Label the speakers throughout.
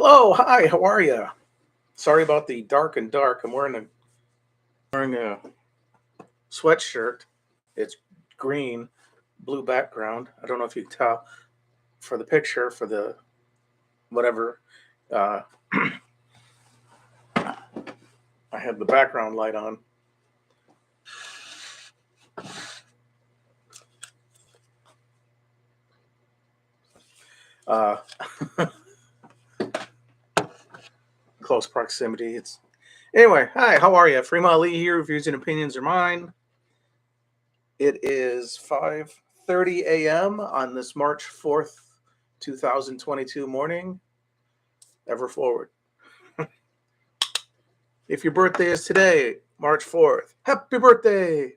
Speaker 1: Hello, hi, how are you? Sorry about the dark and dark. I'm wearing a sweatshirt. It's green, blue background. I don't know if you can tell for the picture, for the whatever. Uh, I have the background light on. Uh, Close proximity. It's anyway. Hi, how are you? Fremont Lee here. Views and opinions are mine. It is 5:30 a.m. on this March 4th, 2022 morning. Ever forward. If your birthday is today, March 4th, happy birthday!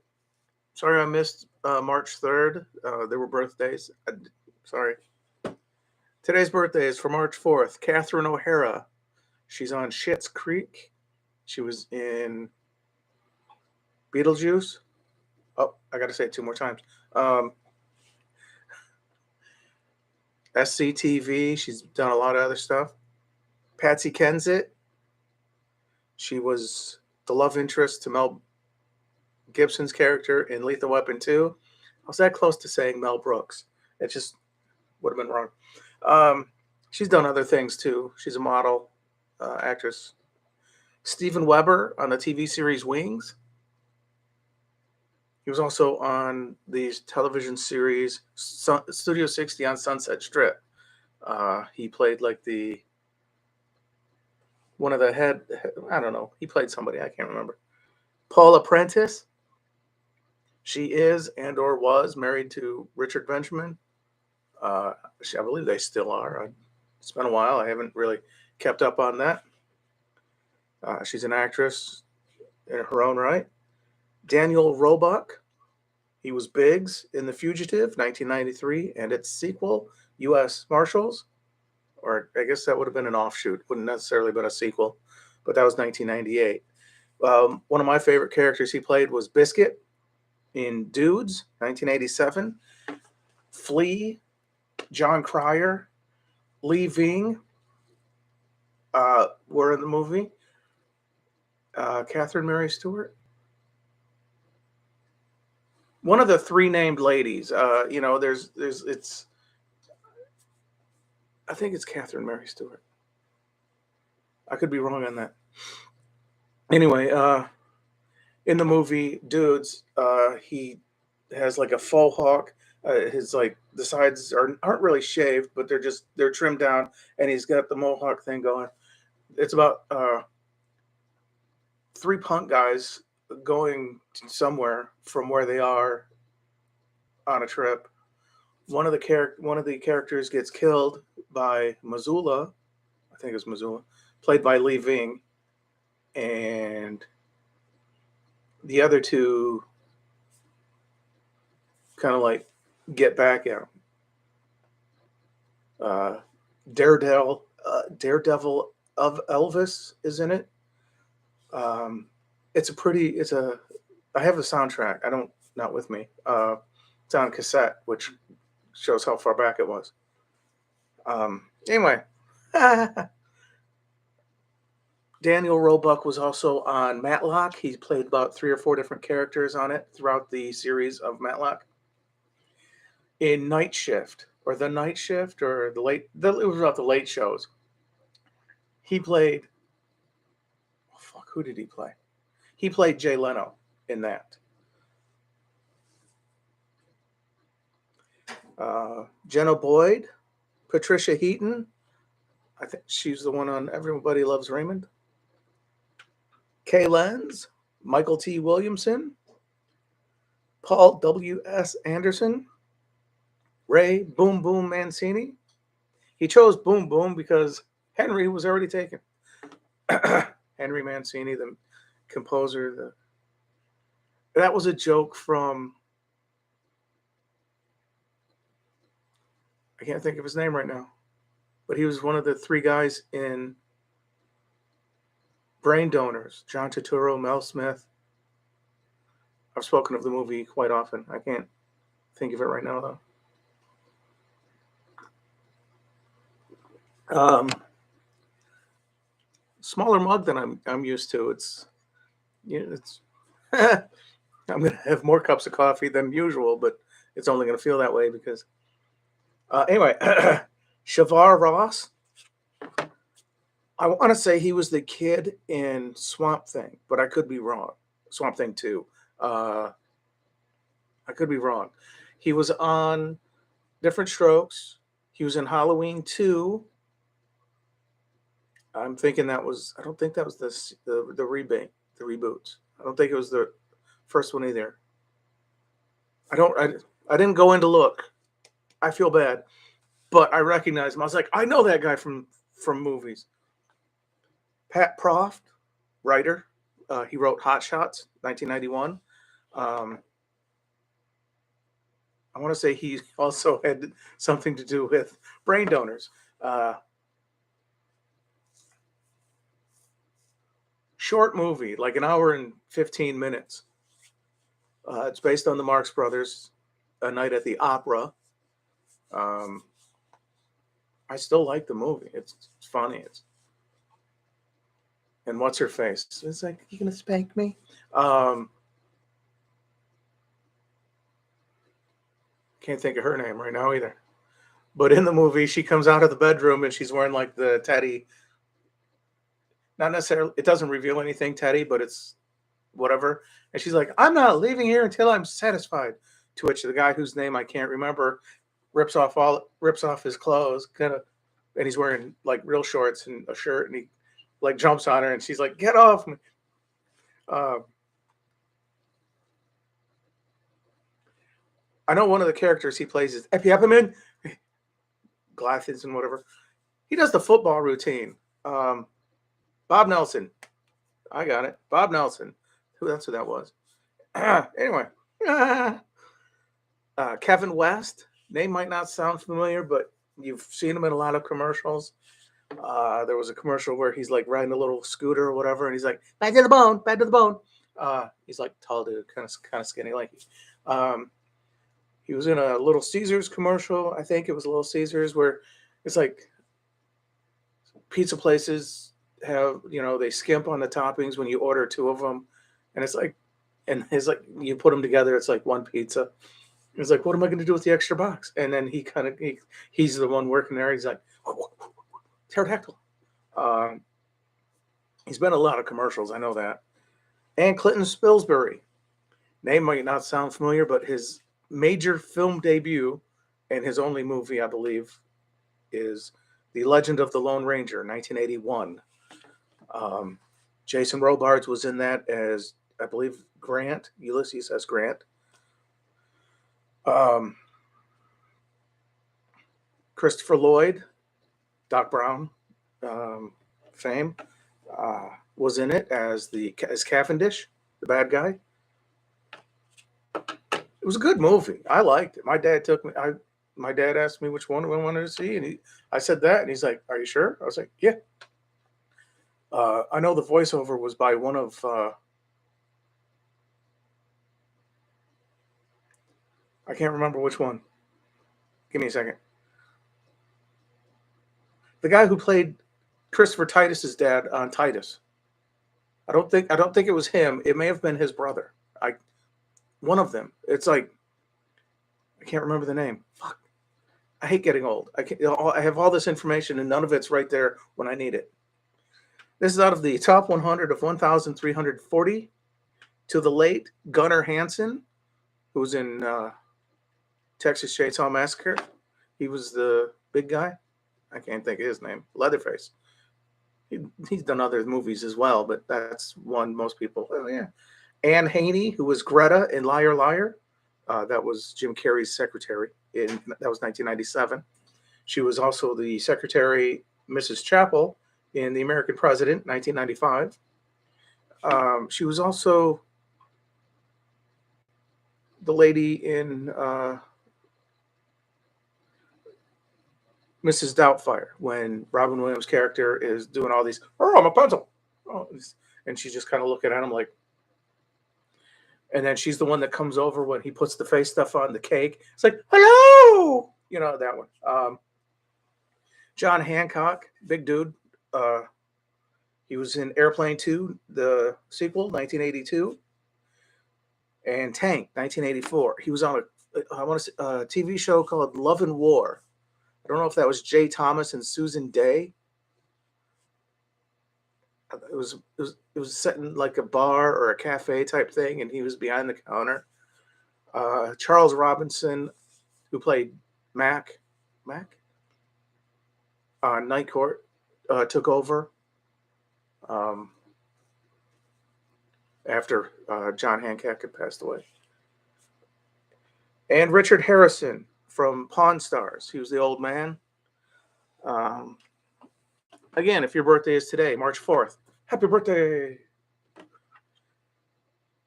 Speaker 1: Sorry I missed March 3rd. There were birthdays. Sorry. Today's birthday is for March 4th. Catherine O'Hara. She's on Schitt's Creek. She was in Beetlejuice. Oh, I got to say it two more times. SCTV. She's done a lot of other stuff. Patsy Kensit. She was the love interest to Mel Gibson's character in Lethal Weapon 2. I was that close to saying Mel Brooks. It just would have been wrong. She's done other things too. She's a model, actress. Steven Weber on the TV series Wings. He was also on the television series Studio 60 on Sunset Strip. He played like one of the head. I don't know. He played somebody. I can't remember. Paula Prentice. She is and or was married to Richard Benjamin. I believe they still are. It's been a while. I haven't really kept up on that. She's an actress in her own right. Daniel Roebuck. He was Biggs in The Fugitive, 1993, and its sequel, U.S. Marshals. Or I guess that would have been an offshoot. Wouldn't necessarily been a sequel, but that was 1998. One of my favorite characters he played was Biscuit in Dudes, 1987. Flea, John Cryer, Lee Ving were in the movie. Catherine Mary Stewart. One of the three named ladies. It's. I think it's Catherine Mary Stewart. I could be wrong on that. Anyway, in the movie Dudes, he has like a faux hawk. His like the sides aren't really shaved, but they're trimmed down, and he's got the mohawk thing going. It's about three punk guys going somewhere from where they are on a trip. One of the characters gets killed by Missoula. I think it's Missoula, played by Lee Ving, and the other two kind of like get back at him. Daredevil of Elvis is in it. I have a soundtrack. Not with me. It's on cassette, which shows how far back it was. Anyway, Daniel Roebuck was also on Matlock. He played about 3 or 4 different characters on it throughout the series of Matlock. In Night Shift, or The Night Shift, or it was about the late shows. He played, who did he play? He played Jay Leno in that. Jenna Boyd, Patricia Heaton. I think she's the one on Everybody Loves Raymond. Kay Lenz, Michael T. Williamson, Paul W.S. Anderson, Ray Boom Boom Mancini. He chose Boom Boom because Henry was already taken. Henry Mancini, the composer. That was a joke from, I can't think of his name right now, but he was one of the 3 guys in Brain Donors. John Turturro, Mel Smith. I've spoken of the movie quite often. I can't think of it right now, though. smaller mug than I'm used to. It's it's I'm gonna have more cups of coffee than usual, but it's only gonna feel that way because anyway, Shavar Ross. I want to say he was the kid in Swamp Thing, but I could be wrong. Swamp Thing 2. I could be wrong. He was on Different Strokes. He was in Halloween 2. I'm thinking that was. I don't think that was the rebate, the reboots. I don't think it was the first one either. I don't. I didn't go in to look. I feel bad, but I recognized him. I was like, I know that guy from movies. Pat Proft, writer. He wrote Hot Shots, 1991. I want to say he also had something to do with brain donors. Short movie, like an hour and 15 minutes. It's based on the Marx Brothers, A Night at the Opera. I still like the movie. It's funny. And what's her face? It's like, you gonna spank me? Can't think of her name right now either. But in the movie, she comes out of the bedroom and she's wearing like the teddy. Not necessarily, it doesn't reveal anything, teddy, but it's whatever. And she's like, I'm not leaving here until I'm satisfied. To which the guy whose name I can't remember rips off his clothes, and he's wearing like real shorts and a shirt, and he like jumps on her, and she's like, "Get off me!" I know one of the characters he plays is Epiepimon, glasses and whatever. He does the football routine. Bob Nelson. I got it. Bob Nelson. That's who that was. Anyway. Kevin West. Name might not sound familiar, but you've seen him in a lot of commercials. There was a commercial where he's like riding a little scooter or whatever, and he's like, "Back to the bone, back to the bone." He's like tall dude, kind of skinny, lanky. He was in a Little Caesars commercial. I think it was Little Caesars, where it's like pizza places have, they skimp on the toppings when you order two of them, and it's like you put them together, it's like one pizza. He's like, what am I going to do with the extra box? And then he's the one working there. He's like, pterodactyl. He's been in a lot of commercials. I know that. And Clinton Spilsbury. Name might not sound familiar, but his major film debut and his only movie, I believe, is The Legend of the Lone Ranger, 1981. Jason Robards was in that as, I believe, Grant, Ulysses S. Grant. Christopher Lloyd, Doc Brown, fame, was in it as Cavendish, the bad guy. It was a good movie. I liked it. My dad asked me which one I wanted to see, and I said that, and he's like, "Are you sure?" I was like, "Yeah." I know the voiceover was by one of. I can't remember which one. Give me a second. The guy who played Christopher Titus's dad on Titus. I don't think it was him. It may have been his brother. One of them. It's like I can't remember the name. Fuck. I hate getting old. I have all this information and none of it's right there when I need it. This is out of the top 100 of 1,340 to the late Gunnar Hansen, who was in Texas Chainsaw Massacre. He was the big guy. I can't think of his name. Leatherface. He's done other movies as well, but that's one most people. Oh yeah. Anne Haney, who was Greta in Liar Liar. That was Jim Carrey's secretary. That was 1997. She was also the secretary, Mrs. Chapel, in The American President, 1995. She was also the lady in Mrs. Doubtfire, when Robin Williams' character is doing all these, "Oh, I'm a pencil," and she's just kind of looking at him like. And then she's the one that comes over when he puts the face stuff on the cake. It's like, "Hello," that one. John Hancock, big dude. He was in Airplane 2, the sequel, 1982, and Tank, 1984. He was on a TV show called Love and War. I don't know if that was Jay Thomas and Susan Day. It was set in like a bar or a cafe type thing, and he was behind the counter. Charles Robinson, who played Mac on Night Court, took over um, after John Hancock had passed away. And Richard Harrison from Pawn Stars. He was the old man. Um, Again, if your birthday is today, March 4th, happy birthday.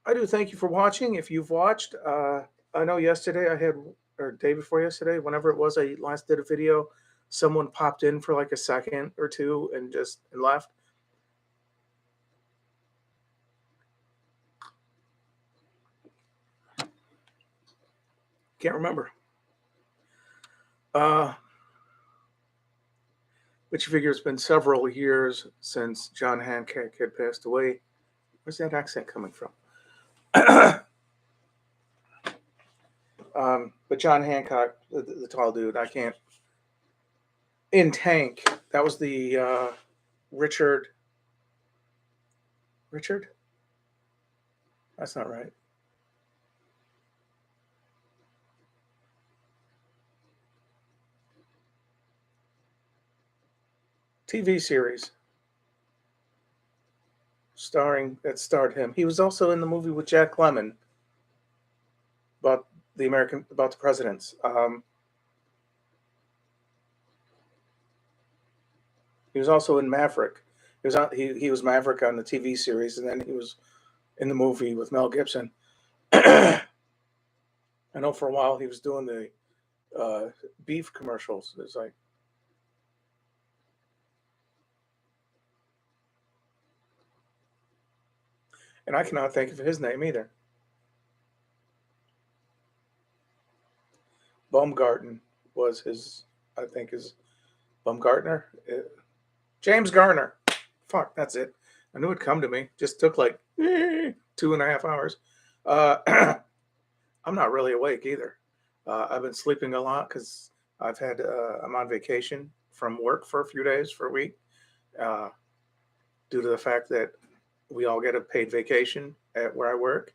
Speaker 1: I do thank you for watching. If you've watched, I know yesterday or day before yesterday, whenever it was, I last did a video. Someone popped in for like a second or two and left. Can't remember. But you figure it's been several years since John Hancock had passed away. Where's that accent coming from? But John Hancock, the tall dude, I can't. In Tank, that was the Richard. Richard? That's not right. TV series that starred him. He was also in the movie with Jack Lemmon about the presidents. He was also in Maverick. He was Maverick on the TV series, and then he was in the movie with Mel Gibson. I know for a while he was doing the beef commercials. It's like, and I cannot think of his name either. Baumgarten was his, I think, his Baumgartner. James Garner. Fuck, that's it. I knew it'd come to me. Just took like 2.5 hours. I'm not really awake either. I've been sleeping a lot because I'm on vacation from work for a few days, for a week, due to the fact that we all get a paid vacation at where I work,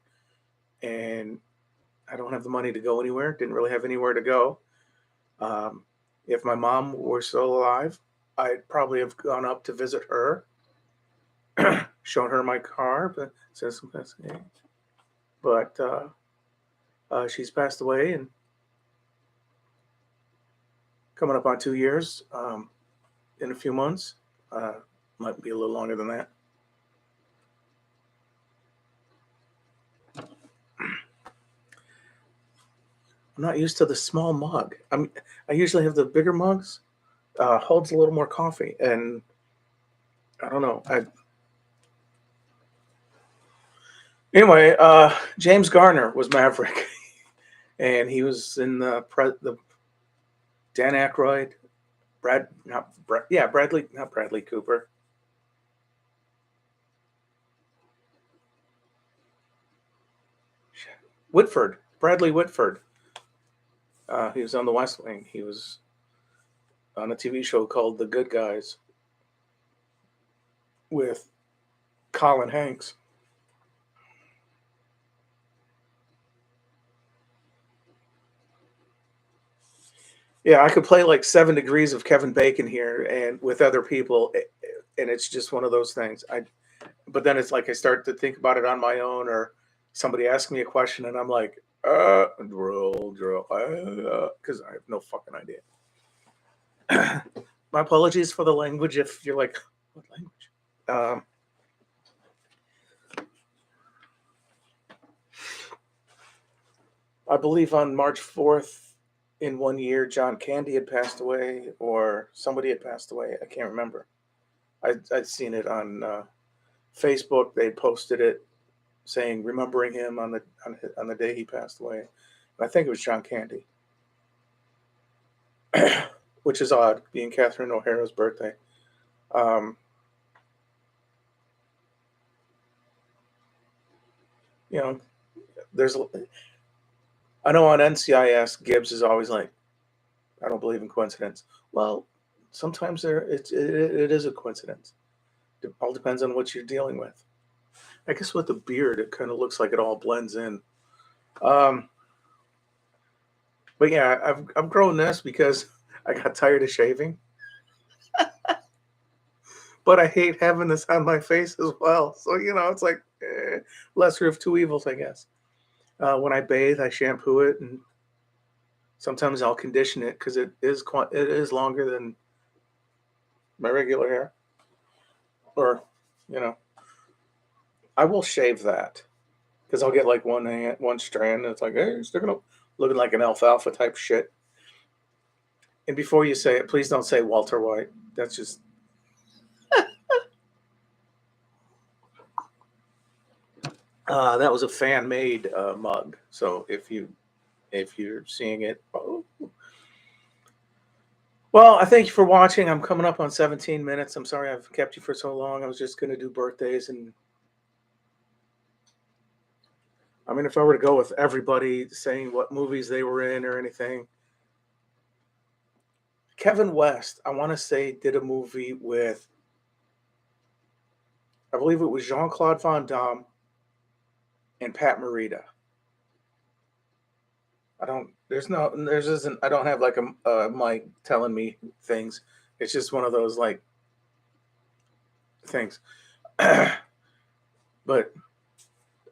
Speaker 1: and I don't have the money to go anywhere. Didn't really have anywhere to go. If my mom were still alive, I'd probably have gone up to visit her, shown her my car, but she's passed away and coming up on 2 years in a few months. Might be a little longer than that. I'm not used to the small mug. I usually have the bigger mugs. Holds a little more coffee, and I don't know. Anyway, James Garner was Maverick, and he was in the Dan Aykroyd, Bradley, not Bradley Cooper. Bradley Whitford. He was on The West Wing. He was on a TV show called The Good Guys with Colin Hanks. Yeah, I could play like 7 Degrees of Kevin Bacon here and with other people, and it's just one of those things. But then it's like I start to think about it on my own, or somebody asks me a question, and I'm like, drill, because I have no fucking idea. My apologies for the language if you're like, what language? I believe on March 4th in 1 year, John Candy had passed away, or somebody had passed away. I can't remember. I'd seen it on Facebook. They posted it saying remembering him on the day he passed away. And I think it was John Candy, which is odd, being Catherine O'Hara's birthday. You know, there's, I know on NCIS, Gibbs is always like, I don't believe in coincidence. Well, sometimes it is a coincidence. It all depends on what you're dealing with. I guess with the beard, it kind of looks like it all blends in. Um, but yeah, I've grown this because I got tired of shaving. But I hate having this on my face as well. So it's like lesser of two evils, I guess. When I bathe, I shampoo it, and sometimes I'll condition it because it is longer than my regular hair. Or, you know, I will shave that because I'll get like one strand, and it's like, hey, sticking up, looking like an alfalfa type shit. And before you say it, please don't say Walter White. That's just that was a fan made mug. So if you're seeing it, oh. Well, I thank you for watching. I'm coming up on 17 minutes. I'm sorry I've kept you for so long. I was just going to do birthdays, and I mean, if I were to go with everybody saying what movies they were in or anything, Kevin West, I want to say, did a movie with, I believe it was Jean-Claude Van Damme and Pat Morita. There's isn't, I don't have like a mic telling me things. It's just one of those like things. But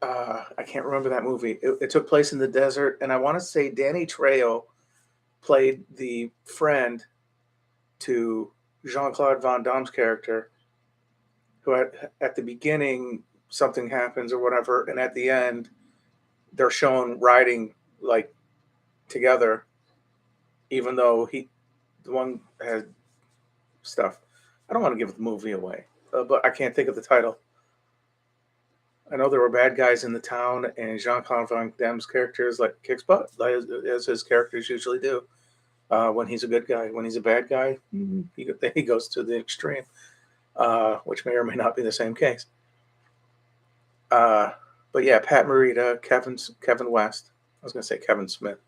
Speaker 1: I can't remember that movie. It took place in the desert, and I want to say Danny Trejo played the friend to Jean-Claude Van Damme's character, who at the beginning something happens or whatever, and at the end they're shown riding like together, even though the one had stuff. I don't want to give the movie away, but I can't think of the title. I know there were bad guys in the town, and Jean-Claude Van Damme's character is like kicks butt, as his characters usually do. When he's a good guy, when he's a bad guy, he goes to the extreme, which may or may not be the same case. But yeah, Pat Morita, Kevin West. I was going to say Kevin Smith.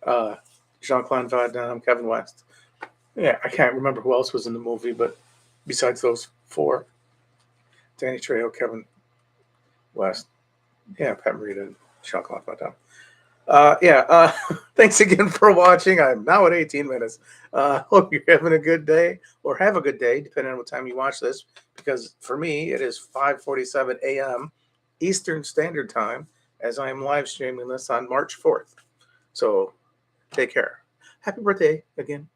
Speaker 1: Uh, Jean-Claude Van Damme, Kevin West. Yeah, I can't remember who else was in the movie, but besides those four, Danny Trejo, Kevin West, yeah, Pat Morita, Jean-Claude Van Damme. Thanks again for watching. I'm now at 18 minutes. Hope you're having a good day, or have a good day, depending on what time you watch this, because for me, it is 5:47 a.m. Eastern Standard Time, as I am live streaming this on March 4th. So take care. Happy birthday again.